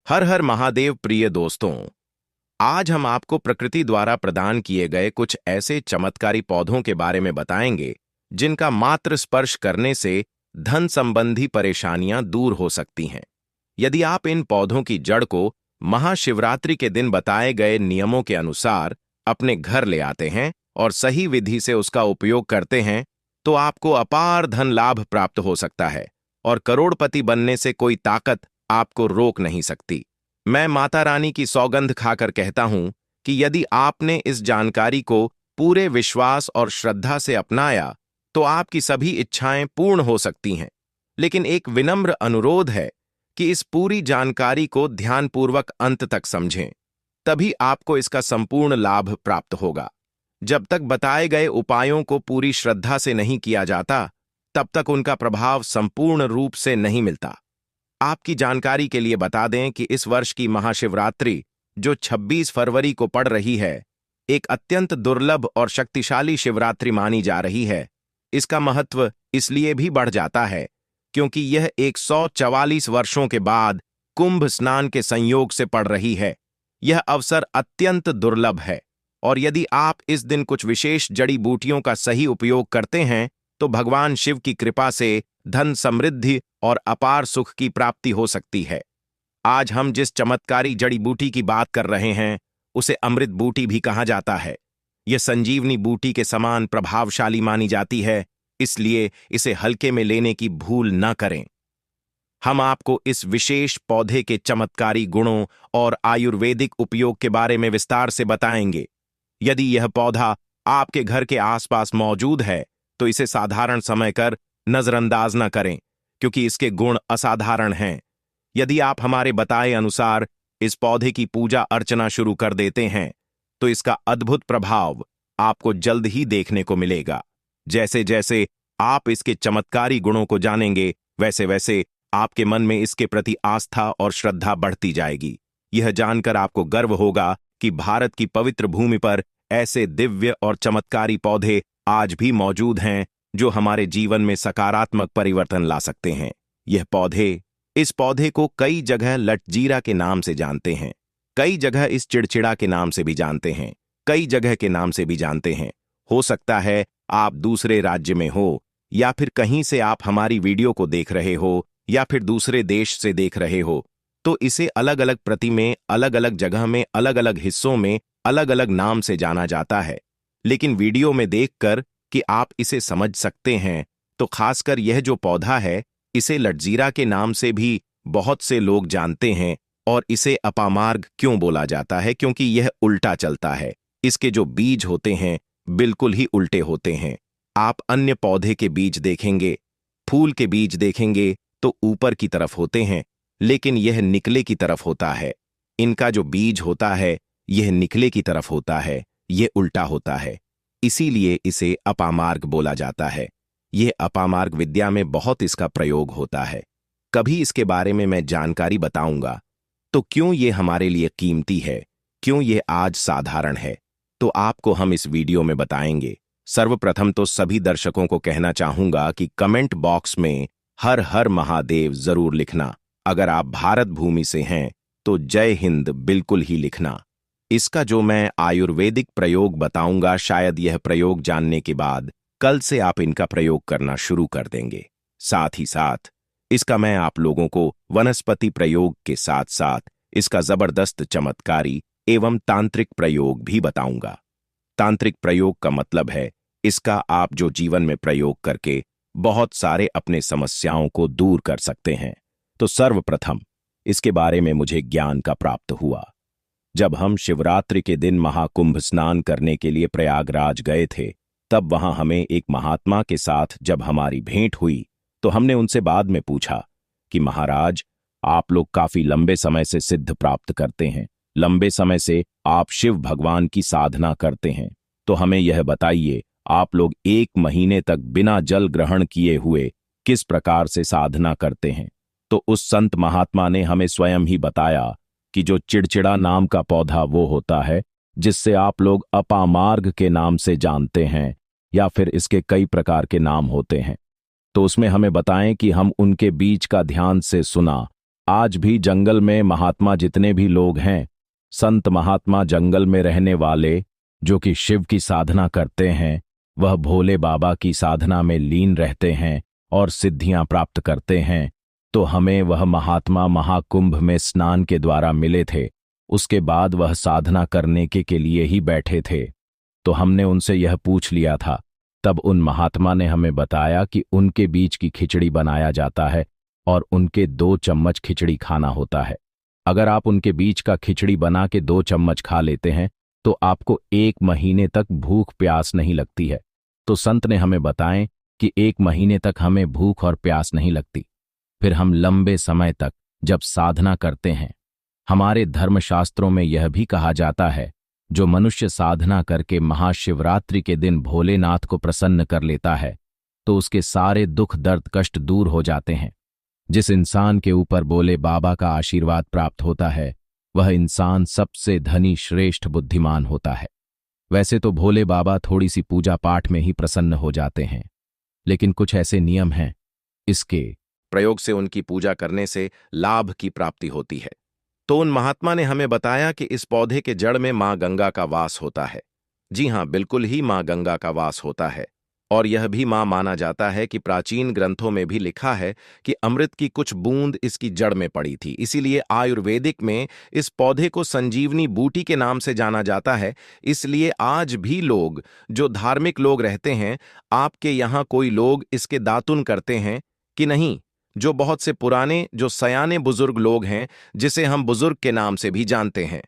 हर हर महादेव प्रिय दोस्तों। आज हम आपको प्रकृति द्वारा प्रदान किए गए कुछ ऐसे चमत्कारी पौधों के बारे में बताएंगे जिनका मात्र स्पर्श करने से धन संबंधी परेशानियां दूर हो सकती हैं। यदि आप इन पौधों की जड़ को महाशिवरात्रि के दिन बताए गए नियमों के अनुसार अपने घर ले आते हैं और सही विधि से उसका उपयोग करते हैं तो आपको अपार धन लाभ प्राप्त हो सकता है और करोड़पति बनने से कोई ताकत आपको रोक नहीं सकती। मैं माता रानी की सौगंध खाकर कहता हूं कि यदि आपने इस जानकारी को पूरे विश्वास और श्रद्धा से अपनाया तो आपकी सभी इच्छाएं पूर्ण हो सकती हैं। लेकिन एक विनम्र अनुरोध है कि इस पूरी जानकारी को ध्यानपूर्वक अंत तक समझें, तभी आपको इसका संपूर्ण लाभ प्राप्त होगा। जब तक बताए गए उपायों को पूरी श्रद्धा से नहीं किया जाता, तब तक उनका प्रभाव संपूर्ण रूप से नहीं मिलता। आपकी जानकारी के लिए बता दें कि इस वर्ष की महाशिवरात्रि जो 26 फरवरी को पड़ रही है, एक अत्यंत दुर्लभ और शक्तिशाली शिवरात्रि मानी जा रही है। इसका महत्व इसलिए भी बढ़ जाता है क्योंकि यह 144 वर्षों के बाद कुंभ स्नान के संयोग से पड़ रही है। यह अवसर अत्यंत दुर्लभ है और यदि आप इस दिन कुछ विशेष जड़ी बूटियों का सही उपयोग करते हैं तो भगवान शिव की कृपा से धन समृद्धि और अपार सुख की प्राप्ति हो सकती है। आज हम जिस चमत्कारी जड़ी बूटी की बात कर रहे हैं उसे अमृत बूटी भी कहा जाता है। यह संजीवनी बूटी के समान प्रभावशाली मानी जाती है, इसलिए इसे हल्के में लेने की भूल न करें। हम आपको इस विशेष पौधे के चमत्कारी गुणों और आयुर्वेदिक उपयोग के बारे में विस्तार से बताएंगे। यदि यह पौधा आपके घर के आसपास मौजूद है तो इसे साधारण समझकर नजरअंदाज न करें क्योंकि इसके गुण असाधारण हैं। यदि आप हमारे बताए अनुसार इस पौधे की पूजा अर्चना शुरू कर देते हैं तो इसका अद्भुत प्रभाव आपको जल्द ही देखने को मिलेगा। जैसे जैसे आप इसके चमत्कारी गुणों को जानेंगे वैसे वैसे आपके मन में इसके प्रति आस्था और श्रद्धा बढ़ती जाएगी। यह जानकर आपको गर्व होगा कि भारत की पवित्र भूमि पर ऐसे दिव्य और चमत्कारी पौधे आज भी मौजूद हैं जो हमारे जीवन में सकारात्मक परिवर्तन ला सकते हैं। इस पौधे को कई जगह लटजीरा के नाम से जानते हैं, कई जगह इस चिड़चिड़ा के नाम से भी जानते हैं, कई जगह के नाम से भी जानते हैं। हो सकता है आप दूसरे राज्य में हो या फिर कहीं से आप हमारी वीडियो को देख रहे हो या फिर दूसरे देश से देख रहे हो, तो इसे अलग अलग प्रति में अलग अलग जगह में अलग अलग हिस्सों में अलग अलग नाम से जाना जाता है। लेकिन वीडियो में देखकर कि आप इसे समझ सकते हैं तो खासकर यह जो पौधा है इसे लटजीरा के नाम से भी बहुत से लोग जानते हैं। और इसे अपामार्ग क्यों बोला जाता है? क्योंकि यह उल्टा चलता है। इसके जो बीज होते हैं बिल्कुल ही उल्टे होते हैं। आप अन्य पौधे के बीज देखेंगे, फूल के बीज देखेंगे तो ऊपर की तरफ होते हैं, लेकिन यह निकले की तरफ होता है। इनका जो बीज होता है यह निकले की तरफ होता है, यह उल्टा होता है, इसीलिए इसे अपामार्ग बोला जाता है। यह अपामार्ग विद्या में बहुत इसका प्रयोग होता है। कभी इसके बारे में मैं जानकारी बताऊंगा। तो क्यों ये हमारे लिए कीमती है, क्यों ये आज साधारण है, तो आपको हम इस वीडियो में बताएंगे। सर्वप्रथम तो सभी दर्शकों को कहना चाहूंगा कि कमेंट बॉक्स में हर हर महादेव जरूर लिखना। अगर आप भारत भूमि से हैं तो जय हिंद बिल्कुल ही लिखना। इसका जो मैं आयुर्वेदिक प्रयोग बताऊंगा, शायद यह प्रयोग जानने के बाद कल से आप इनका प्रयोग करना शुरू कर देंगे। साथ ही साथ इसका मैं आप लोगों को वनस्पति प्रयोग के साथ साथ इसका जबरदस्त चमत्कारी एवं तांत्रिक प्रयोग भी बताऊंगा। तांत्रिक प्रयोग का मतलब है इसका आप जो जीवन में प्रयोग करके बहुत सारे अपने समस्याओं को दूर कर सकते हैं। तो सर्वप्रथम इसके बारे में मुझे ज्ञान का प्राप्त हुआ जब हम शिवरात्रि के दिन महाकुंभ स्नान करने के लिए प्रयागराज गए थे। तब वहां हमें एक महात्मा के साथ जब हमारी भेंट हुई तो हमने उनसे बाद में पूछा कि महाराज, आप लोग काफी लंबे समय से सिद्ध प्राप्त करते हैं, लंबे समय से आप शिव भगवान की साधना करते हैं, तो हमें यह बताइए आप लोग 1 महीने तक बिना जल ग्रहण किए हुए किस प्रकार से साधना करते हैं। तो उस संत महात्मा ने हमें स्वयं ही बताया कि जो चिड़चिड़ा नाम का पौधा वो होता है जिससे आप लोग अपामार्ग के नाम से जानते हैं, या फिर इसके कई प्रकार के नाम होते हैं। तो उसमें हमें बताएं कि हम उनके बीज का ध्यान से सुना आज भी जंगल में महात्मा जितने भी लोग हैं, संत महात्मा जंगल में रहने वाले जो कि शिव की साधना करते हैं, वह भोले बाबा की साधना में लीन रहते हैं और सिद्धियां प्राप्त करते हैं। तो हमें वह महात्मा महाकुंभ में स्नान के द्वारा मिले थे। उसके बाद वह साधना करने के लिए ही बैठे थे। तो हमने उनसे यह पूछ लिया था। तब उन महात्मा ने हमें बताया कि उनके बीच की खिचड़ी बनाया जाता है और उनके 2 चम्मच खिचड़ी खाना होता है। अगर आप उनके बीच का खिचड़ी बना के 2 चम्मच खा लेते हैं तो आपको 1 महीने तक भूख प्यास नहीं लगती है। तो संत ने हमें बताएं कि 1 महीने तक हमें भूख और प्यास नहीं लगती। फिर हम लंबे समय तक जब साधना करते हैं, हमारे धर्मशास्त्रों में यह भी कहा जाता है, जो मनुष्य साधना करके महाशिवरात्रि के दिन भोलेनाथ को प्रसन्न कर लेता है तो उसके सारे दुख दर्द कष्ट दूर हो जाते हैं। जिस इंसान के ऊपर भोले बाबा का आशीर्वाद प्राप्त होता है, वह इंसान सबसे धनी श्रेष्ठ बुद्धिमान होता है। वैसे तो भोले बाबा थोड़ी सी पूजा पाठ में ही प्रसन्न हो जाते हैं, लेकिन कुछ ऐसे नियम हैं, इसके प्रयोग से उनकी पूजा करने से लाभ की प्राप्ति होती है। तो उन महात्मा ने हमें बताया कि इस पौधे के जड़ में मां गंगा का वास होता है। जी हां, बिल्कुल ही मां गंगा का वास होता है। और यह भी मां माना जाता है कि प्राचीन ग्रंथों में भी लिखा है कि अमृत की कुछ बूंद इसकी जड़ में पड़ी थी। इसीलिए आयुर्वेदिक में इस पौधे को संजीवनी बूटी के नाम से जाना जाता है। इसलिए आज भी लोग, जो धार्मिक लोग रहते हैं, आपके यहाँ कोई लोग इसके दातुन करते हैं कि नहीं? जो बहुत से पुराने, जो सयाने बुजुर्ग लोग हैं, जिसे हम बुजुर्ग के नाम से भी जानते हैं,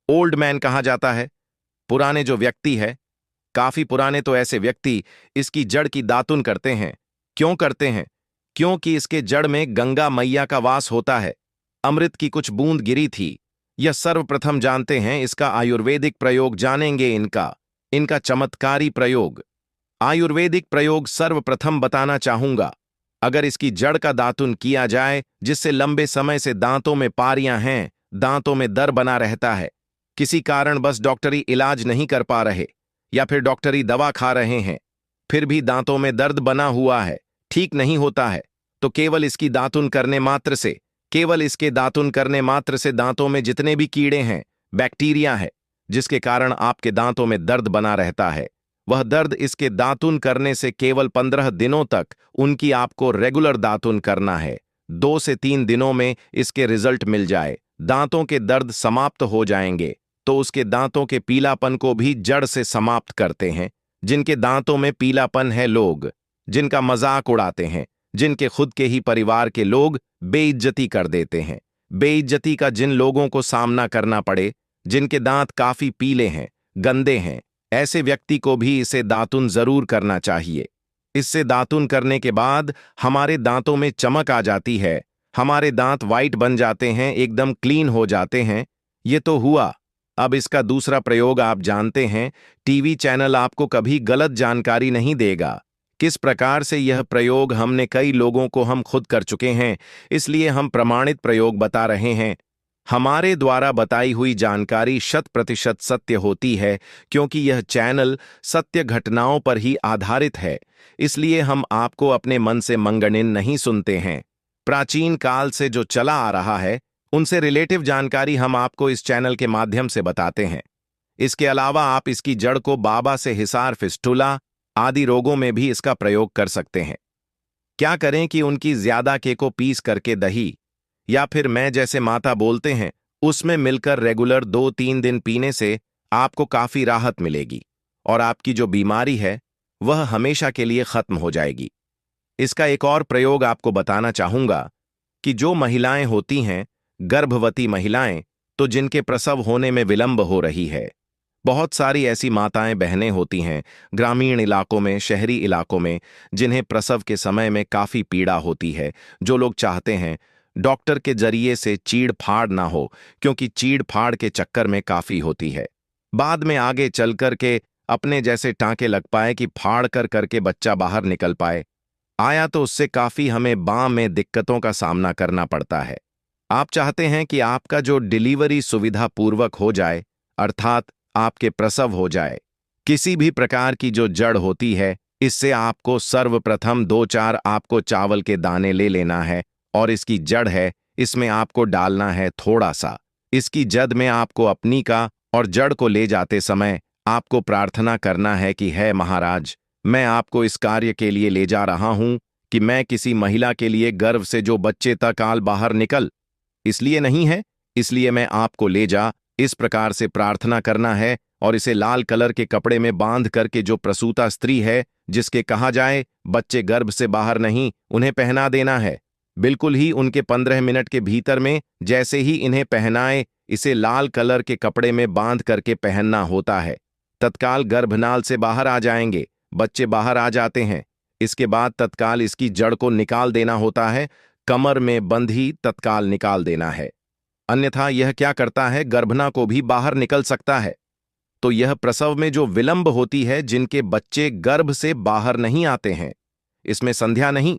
ओल्ड मैन कहा जाता है, पुराने जो व्यक्ति है, काफी पुराने, तो ऐसे व्यक्ति इसकी जड़ की दातुन करते हैं। क्यों करते हैं? क्योंकि इसके जड़ में गंगा मैया का वास होता है। अमृत की कुछ बूंद गिरी थी। यह सर्वप्रथम जानते हैं। इसका आयुर्वेदिक प्रयोग जानेंगे। इनका चमत्कारी प्रयोग, आयुर्वेदिक प्रयोग सर्वप्रथम बताना चाहूंगा। अगर इसकी जड़ का दातुन किया जाए, जिससे लंबे समय से दांतों में पारियां हैं, दांतों में दर्द बना रहता है, किसी कारण बस डॉक्टरी इलाज नहीं कर पा रहे या फिर डॉक्टरी दवा खा रहे हैं, फिर भी दांतों में दर्द बना हुआ है, ठीक नहीं होता है, तो केवल इसकी दातुन करने मात्र से, केवल इसके दातुन करने मात्र से दांतों में जितने भी कीड़े हैं, बैक्टीरिया है, जिसके कारण आपके दांतों में दर्द बना रहता है, वह दर्द इसके दातुन करने से केवल 15 दिनों तक उनकी आपको रेगुलर दातुन करना है। 2 से 3 दिनों में इसके रिजल्ट मिल जाए, दांतों के दर्द समाप्त हो जाएंगे, तो उसके दांतों के पीलापन को भी जड़ से समाप्त करते हैं। जिनके दांतों में पीलापन है, लोग जिनका मजाक उड़ाते हैं, जिनके खुद के ही परिवार के लोग बेइज्जती कर देते हैं, बेइज्जती का जिन लोगों को सामना करना पड़े, जिनके दांत काफी पीले हैं, गंदे हैं, ऐसे व्यक्ति को भी इसे दातुन जरूर करना चाहिए। इससे दातुन करने के बाद हमारे दांतों में चमक आ जाती है, हमारे दांत वाइट बन जाते हैं, एकदम क्लीन हो जाते हैं। ये तो हुआ। अब इसका दूसरा प्रयोग आप जानते हैं। टीवी चैनल आपको कभी गलत जानकारी नहीं देगा। किस प्रकार से यह प्रयोग हमने कई लोगों को हम खुद कर चुके हैं, इसलिए हम प्रमाणित प्रयोग बता रहे हैं। हमारे द्वारा बताई हुई जानकारी 100% सत्य होती है, क्योंकि यह चैनल सत्य घटनाओं पर ही आधारित है। इसलिए हम आपको अपने मन से मंगनिन नहीं सुनते हैं। प्राचीन काल से जो चला आ रहा है, उनसे रिलेटिव जानकारी हम आपको इस चैनल के माध्यम से बताते हैं। इसके अलावा आप इसकी जड़ को बाबा से हिसार, फिस्टुला आदि रोगों में भी इसका प्रयोग कर सकते हैं। क्या करें कि उनकी ज्यादा के को पीस करके दही या फिर मैं जैसे माता बोलते हैं, उसमें मिलकर रेगुलर 2-3 दिन पीने से आपको काफी राहत मिलेगी और आपकी जो बीमारी है वह हमेशा के लिए खत्म हो जाएगी। इसका एक और प्रयोग आपको बताना चाहूंगा कि जो महिलाएं होती हैं, गर्भवती महिलाएं, तो जिनके प्रसव होने में विलंब हो रही है, बहुत सारी ऐसी माताएं बहनें होती हैं ग्रामीण इलाकों में, शहरी इलाकों में, जिन्हें प्रसव के समय में काफी पीड़ा होती है। जो लोग चाहते हैं डॉक्टर के जरिए से चीड़ फाड़ ना हो, क्योंकि चीड़ फाड़ के चक्कर में काफी होती है, बाद में आगे चल कर के अपने जैसे टांके लग पाए कि फाड़ कर करके बच्चा बाहर निकल पाए, आया तो उससे काफी हमें बाँ में दिक्कतों का सामना करना पड़ता है। आप चाहते हैं कि आपका जो डिलीवरी सुविधा पूर्वक हो जाए, अर्थात आपके प्रसव हो जाए। किसी भी प्रकार की जो जड़ होती है, इससे आपको सर्वप्रथम 2-4 आपको चावल के दाने ले लेना है और इसकी जड़ है, इसमें आपको डालना है थोड़ा सा। इसकी जद में आपको अपनी का और जड़ को ले जाते समय आपको प्रार्थना करना है कि है महाराज, मैं आपको इस कार्य के लिए ले जा रहा हूं कि मैं किसी महिला के लिए गर्भ से जो बच्चे तक आल बाहर निकल, इसलिए नहीं है, इसलिए मैं आपको ले जा, इस प्रकार से प्रार्थना करना है। और इसे लाल कलर के कपड़े में बांध करके जो प्रसूता स्त्री है, जिसके कहा जाए बच्चे गर्भ से बाहर नहीं, उन्हें पहना देना है। बिल्कुल ही उनके 15 मिनट के भीतर में जैसे ही इन्हें पहनाए, इसे लाल कलर के कपड़े में बांध करके पहनना होता है। तत्काल गर्भनाल से बाहर आ जाएंगे, बच्चे बाहर आ जाते हैं। इसके बाद तत्काल इसकी जड़ को निकाल देना होता है, कमर में बंधी तत्काल निकाल देना है। अन्यथा यह क्या करता है, गर्भना को भी बाहर निकल सकता है। तो यह प्रसव में जो विलंब होती है, जिनके बच्चे गर्भ से बाहर नहीं आते हैं, इसमें संध्या नहीं।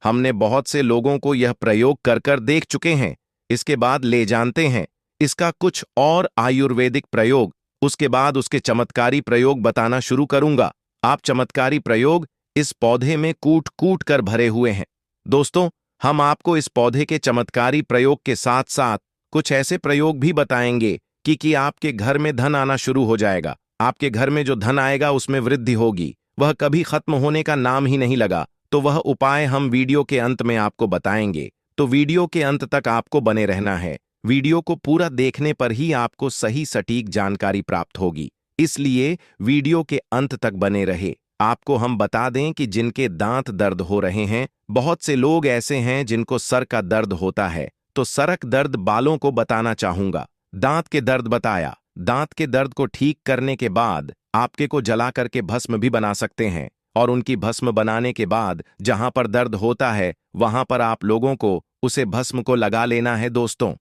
हमने बहुत से लोगों को यह प्रयोग कर कर देख चुके हैं। इसके बाद ले जानते हैं इसका कुछ और आयुर्वेदिक प्रयोग, उसके बाद उसके चमत्कारी प्रयोग बताना शुरू करूंगा। आप चमत्कारी प्रयोग इस पौधे में कूट कूट कर भरे हुए हैं। दोस्तों, हम आपको इस पौधे के चमत्कारी प्रयोग के साथ साथ कुछ ऐसे प्रयोग भी बताएंगे कि आपके घर में धन आना शुरू हो जाएगा। आपके घर में जो धन आएगा उसमें वृद्धि होगी, वह कभी खत्म होने का नाम ही नहीं लगा। तो वह उपाय हम वीडियो के अंत में आपको बताएंगे, तो वीडियो के अंत तक आपको बने रहना है। वीडियो को पूरा देखने पर ही आपको सही सटीक जानकारी प्राप्त होगी, इसलिए वीडियो के अंत तक बने रहे। आपको हम बता दें कि जिनके दांत दर्द हो रहे हैं, बहुत से लोग ऐसे हैं जिनको सर का दर्द होता है, तो सरक दर्द बालों को बताना चाहूंगा। दांत के दर्द बताया, दांत के दर्द को ठीक करने के बाद आपके को जला करके भस्म भी बना सकते हैं। और उनकी भस्म बनाने के बाद जहां पर दर्द होता है, वहां पर आप लोगों को उसे भस्म को लगा लेना है दोस्तों।